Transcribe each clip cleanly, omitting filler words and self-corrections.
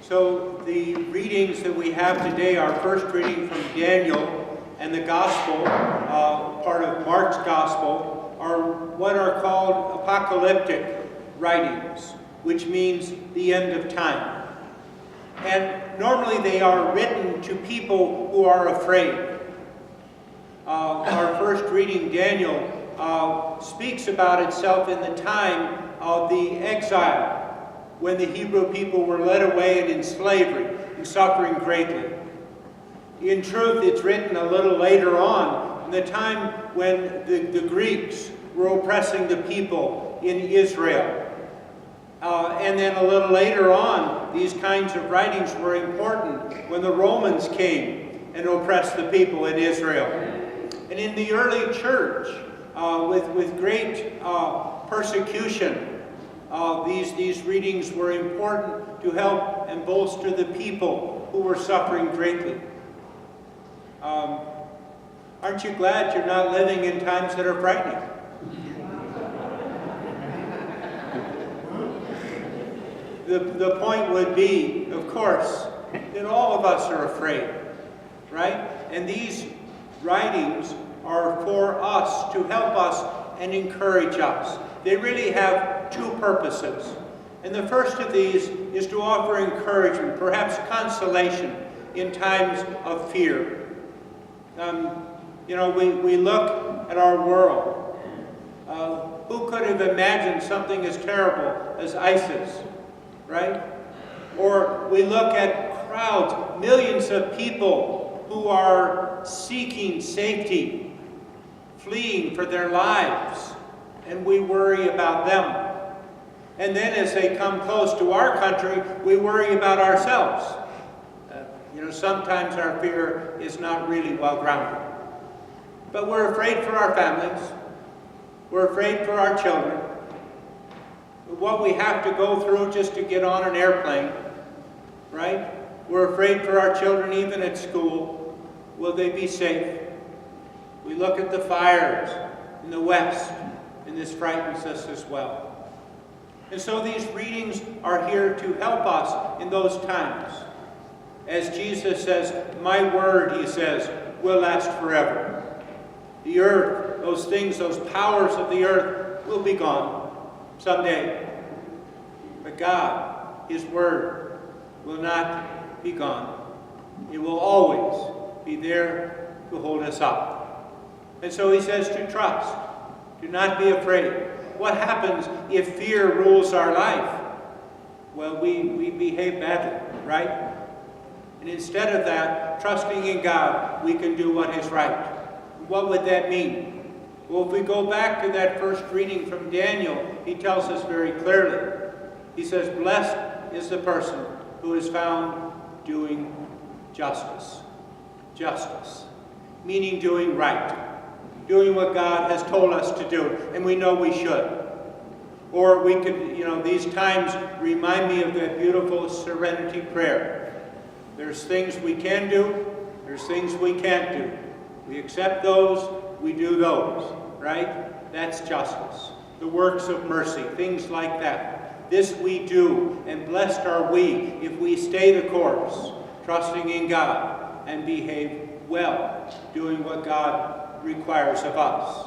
So the readings that we have today, our first reading from Daniel and the Gospel, part of Mark's Gospel, are what are called apocalyptic writings, which means the end of time. And normally they are written to people who are afraid. Our first reading, Daniel, speaks about itself in the time of the exile, when the Hebrew people were led away and in slavery and suffering greatly. In truth, it's written a little later on, in the time when the Greeks were oppressing the people in Israel. And then a little later on, these kinds of writings were important when the Romans came and oppressed the people in Israel. And in the early church, with great persecution, these readings were important to help and bolster the people who were suffering greatly. Aren't you glad you're not living in times that are frightening? The point would be, of course, that all of us are afraid, right? And these writings are for us to help us and encourage us. They really have two purposes. And the first of these is to offer encouragement, perhaps consolation, in times of fear. We look at our world. Who could have imagined something as terrible as ISIS, right? Or we look at crowds, millions of people who are seeking safety, fleeing for their lives, and we worry about them. And then as they come close to our country, we worry about ourselves. Sometimes our fear is not really well grounded. But we're afraid for our families. We're afraid for our children. What we have to go through just to get on an airplane, right? We're afraid for our children even at school. Will they be safe? We look at the fires in the West, and this frightens us as well. And so these readings are here to help us in those times. As Jesus says, my word, he says, will last forever. The earth, those things, those powers of the earth will be gone someday. But God, his word, will not be gone. It will always be there to hold us up. And so he says to trust, do not be afraid. What happens if fear rules our life? Well, we behave badly, right? And instead of that, trusting in God, we can do what is right. What would that mean? Well, if we go back to that first reading from Daniel, he tells us very clearly. He says, blessed is the person who is found doing justice. Justice, meaning doing right. Doing what God has told us to do, and we know we should. Or we could, these times remind me of that beautiful serenity prayer. There's things we can do, there's things we can't do. We accept those, we do those, right? That's justice. The works of mercy, things like that. This we do, and blessed are we if we stay the course, trusting in God and behave well, doing what God requires of us.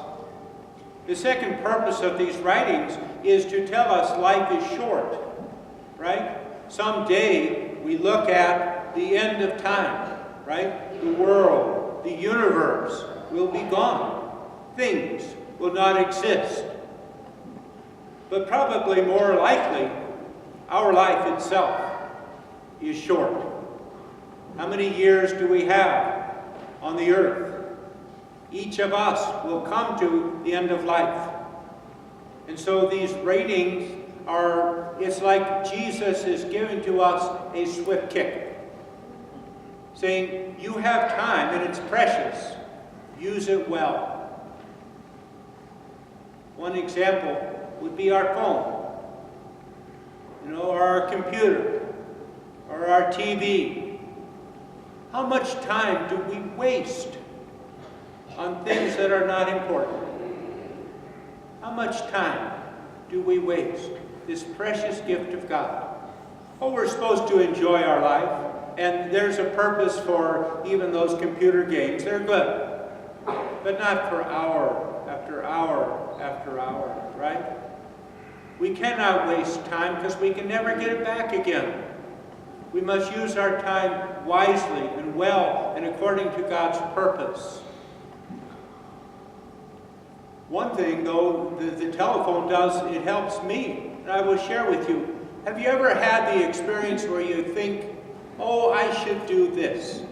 The second purpose of these writings is to tell us life is short, right? Someday we look at the end of time, right? The world, the universe will be gone. Things will not exist. But probably more likely, our life itself is short. How many years do we have on the earth? Each of us will come to the end of life. And so these ratings it's like Jesus is giving to us a swift kick, saying, you have time and it's precious. Use it well. One example would be our phone, or our computer, or our TV. How much time do we waste on things that are not important? How much time do we waste? This precious gift of God. Oh, we're supposed to enjoy our life, and there's a purpose for even those computer games. They're good, but not for hour after hour after hour, right? We cannot waste time because we can never get it back again. We must use our time wisely and well and according to God's purpose. One thing, though, the telephone does, it helps me, and I will share with you. Have you ever had the experience where you think, oh, I should do this,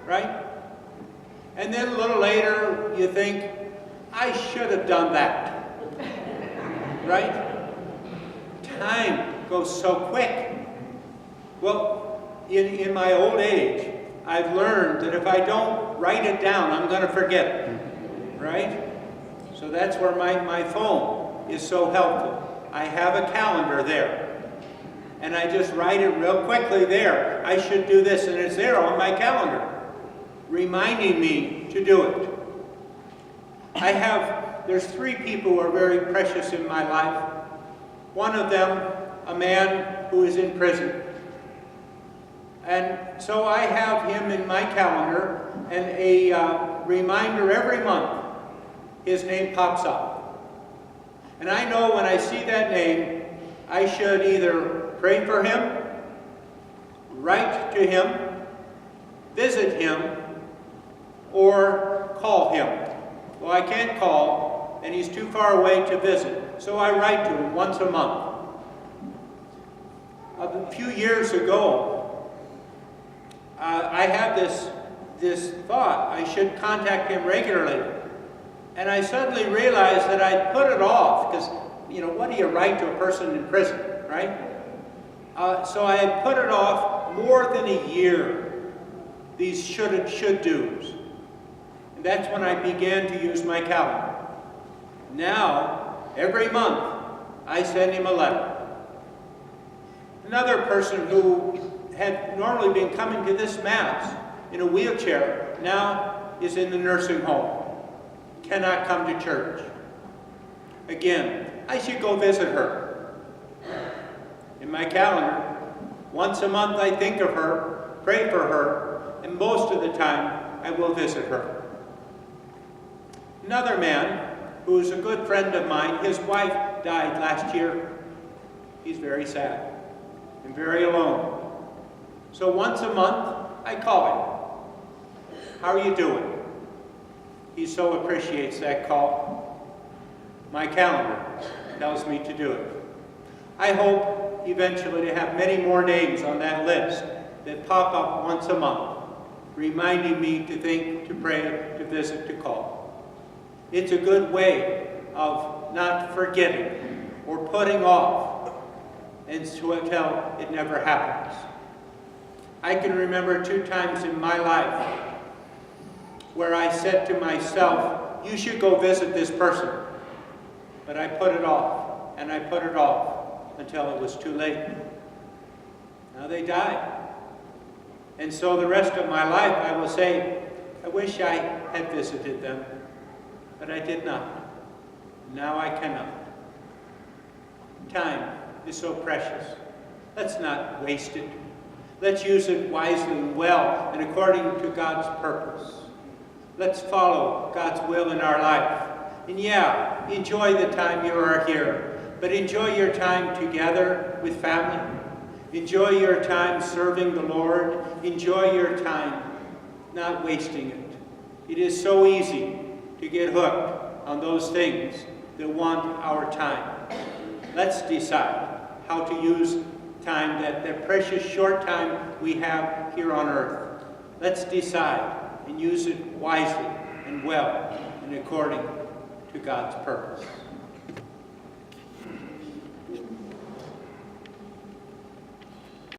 right? And then a little later you think, I should have done that, right? Time goes so quick. Well, in my old age, I've learned that if I don't write it down, I'm going to forget it, right? So that's where my phone is so helpful. I have a calendar there, and I just write it real quickly there. I should do this, and it's there on my calendar, reminding me to do it. There's 3 people who are very precious in my life. One of them, a man who is in prison. And so I have him in my calendar, and a reminder every month, his name pops up. And I know when I see that name, I should either pray for him, write to him, visit him, or call him. Well, I can't call, and he's too far away to visit, so I write to him once a month. A few years ago, I had this thought, I should contact him regularly. And I suddenly realized that I'd put it off, because, what do you write to a person in prison, right? So I had put it off more than a year, these should and should-dos. And that's when I began to use my calendar. Now, every month, I send him a letter. Another person who had normally been coming to this Mass in a wheelchair now is in the nursing home. Cannot come to church. Again, I should go visit her. In my calendar, once a month I think of her, pray for her, and most of the time I will visit her. Another man who is a good friend of mine, his wife died last year. He's very sad and very alone. So once a month I call him. How are you doing? He so appreciates that call. My calendar tells me to do it. I hope eventually to have many more names on that list that pop up once a month, reminding me to think, to pray, to visit, to call. It's a good way of not forgetting or putting off until it never happens. I can remember 2 times in my life where I said to myself, you should go visit this person. But I put it off, and I put it off until it was too late. Now they died. And so the rest of my life I will say, I wish I had visited them, but I did not. Now I cannot. Time is so precious. Let's not waste it. Let's use it wisely and well and according to God's purpose. Let's follow God's will in our life. And yeah, enjoy the time you are here, but enjoy your time together with family. Enjoy your time serving the Lord. Enjoy your time not wasting it. It is so easy to get hooked on those things that want our time. Let's decide how to use time, that precious short time we have here on earth. Let's decide and use it wisely and well and according to God's purpose.